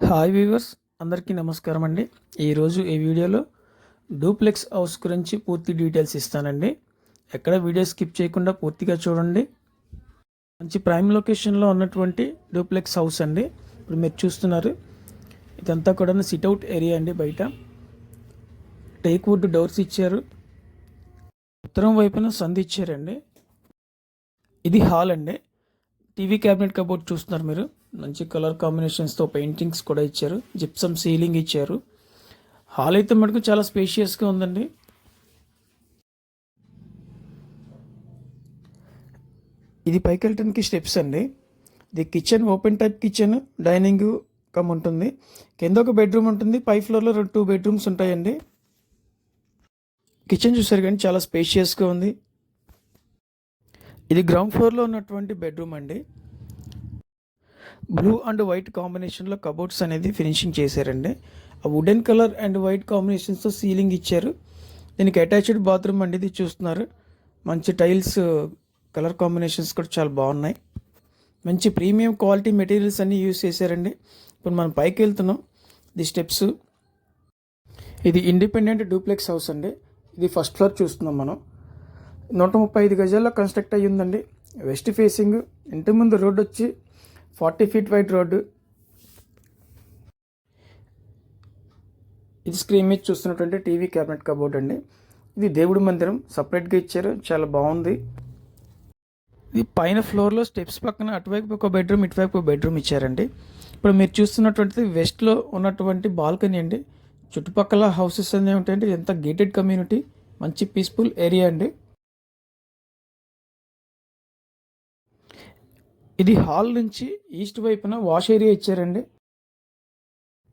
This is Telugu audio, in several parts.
హాయ్ వ్యూవర్స్, అందరికీ నమస్కారం అండి. ఈరోజు ఈ వీడియోలో డూప్లెక్స్ హౌస్ గురించి పూర్తి డీటెయిల్స్ ఇస్తానండి. ఎక్కడ వీడియో స్కిప్ చేయకుండా పూర్తిగా చూడండి. మంచి ప్రైమ్ లొకేషన్లో ఉన్నటువంటి డూప్లెక్స్ హౌస్ అండి. ఇప్పుడు మీరు చూస్తున్నారు, ఇదంతా కూడా సిట్అవుట్ ఏరియా అండి. బయట టేక్ వుడ్ డోర్స్ ఇచ్చారు. ఉత్తరం వైపున సంది ఇచ్చారండి. ఇది హాల్ అండి. టీవీ క్యాబినెట్ కబోర్డ్ చూస్తున్నారు మీరు. మంచి కలర్ కాంబినేషన్స్తో పెయింటింగ్స్ కూడా ఇచ్చారు. జిప్సమ్ సీలింగ్ ఇచ్చారు. హాల్ అయితే మటుకు చాలా స్పేషియస్గా ఉందండి. ఇది పైకి వెళ్ళటానికి స్టెప్స్ అండి. ఇది kitchen, open type kitchen, dining come ఉంటుంది. కింద ఒక బెడ్రూమ్ ఉంటుంది. పై ఫ్లోర్లో 2 బెడ్రూమ్స్ ఉంటాయండి. కిచెన్ చూసారు కానీ చాలా స్పేషియస్గా ఉంది. ఇది గ్రౌండ్ ఫ్లోర్లో ఉన్నటువంటి బెడ్రూమ్ అండి. బ్లూ అండ్ వైట్ కాంబినేషన్లో కబోర్డ్స్ అనేది ఫినిషింగ్ చేశారండి. ఆ వుడెన్ కలర్ అండ్ వైట్ కాంబినేషన్స్తో సీలింగ్ ఇచ్చారు. దీనికి అటాచ్డ్ బాత్రూమ్ అండి. ఇది చూస్తున్నారు, మంచి టైల్స్ కలర్ కాంబినేషన్స్ కూడా చాలా బాగున్నాయి. మంచి ప్రీమియం క్వాలిటీ మెటీరియల్స్ అన్నీ యూజ్ చేశారండి. ఇప్పుడు మనం పైకి వెళ్తున్నాం. ఇది స్టెప్స్. ఇది ఇండిపెండెంట్ డూప్లెక్స్ హౌస్ అండి. ఇది ఫస్ట్ ఫ్లోర్ చూస్తున్నాం మనం. 135 గజాల్లో కన్స్ట్రక్ట్ అయ్యి ఉందండి. West facing. ఇంటి ముందు రోడ్డు వచ్చి 40 ఫీట్ వైడ్ రోడ్డు. ఇది స్క్రీన్ మీద చూస్తున్నటువంటి టీవీ క్యాబినెట్ కబోర్డ్ అండి. ఇది దేవుడి మందిరం సపరేట్గా ఇచ్చారు, చాలా బాగుంది. ఇది పైన ఫ్లోర్లో స్టెప్స్ పక్కన అటువైపు ఒక బెడ్రూమ్, ఇటువైపు ఒక బెడ్రూమ్ ఇచ్చారండి. ఇప్పుడు మీరు చూస్తున్నటువంటిది వెస్ట్లో ఉన్నటువంటి బాల్కనీ అండి. చుట్టుపక్కల హౌసెస్ అన్నీ ఉంటాయండి. ఎంత గేటెడ్ కమ్యూనిటీ, మంచి పీస్ఫుల్ ఏరియా అండి. ఇది హాల్ నుంచి ఈస్ట్ వైపున వాష్ ఏరియా ఇచ్చారండి.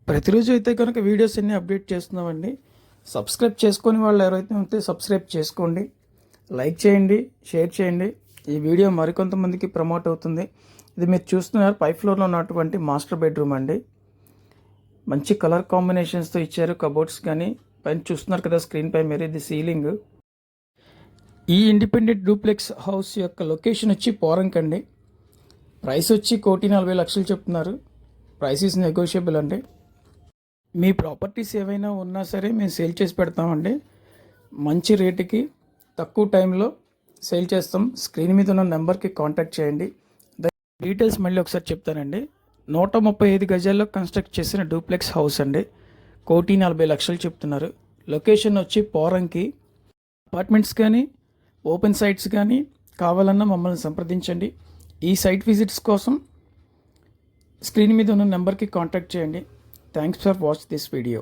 ప్రతిరోజు అయితే కనుక వీడియోస్ అన్నీ అప్డేట్ చేస్తున్నామండి. సబ్స్క్రైబ్ చేసుకొని వాళ్ళు ఎవరైతే ఉంటే సబ్స్క్రైబ్ చేసుకోండి, లైక్ చేయండి, షేర్ చేయండి. ఈ వీడియో మరికొంతమందికి ప్రమోట్ అవుతుంది. ఇది మీరు చూస్తున్నారు పై ఫ్లోర్లో ఉన్నటువంటి మాస్టర్ బెడ్రూమ్ అండి. మంచి కలర్ కాంబినేషన్స్తో ఇచ్చారు కబోర్డ్స్ కానీ. పైన చూస్తున్నారు కదా స్క్రీన్ పై మీరు, ఇది సీలింగ్. ఈ ఇండిపెండెంట్ డూప్లెక్స్ హౌస్ యొక్క లొకేషన్ వచ్చి పోరంక్ అండి. ప్రైస్ వచ్చి 1,40,00,000 చెప్తున్నారు. ప్రైస్ ఈజ్ నెగోషియబుల్ అండి. మీ ప్రాపర్టీస్ ఏవైనా ఉన్నా సరే మేము సేల్ చేసి పెడతామండి. మంచి రేటుకి తక్కువ టైంలో సేల్ చేస్తాం. స్క్రీన్ మీద ఉన్న నెంబర్కి కాంటాక్ట్ చేయండి. డీటెయిల్స్ మళ్ళీ ఒకసారి చెప్తానండి. 135 గజాల్లో కన్స్ట్రక్ట్ చేసిన డూప్లెక్స్ హౌస్ అండి. 1,40,00,000 చెప్తున్నారు. లొకేషన్ వచ్చి పోరంకి. అపార్ట్మెంట్స్ కానీ ఓపెన్ సైట్స్ కానీ కావాలన్నా మమ్మల్ని సంప్రదించండి. ఈ సైట్ విజిట్స్ కోసం స్క్రీన్ మీద ఉన్న నెంబర్కి కాంటాక్ట్ చేయండి. Thanks for watch this video.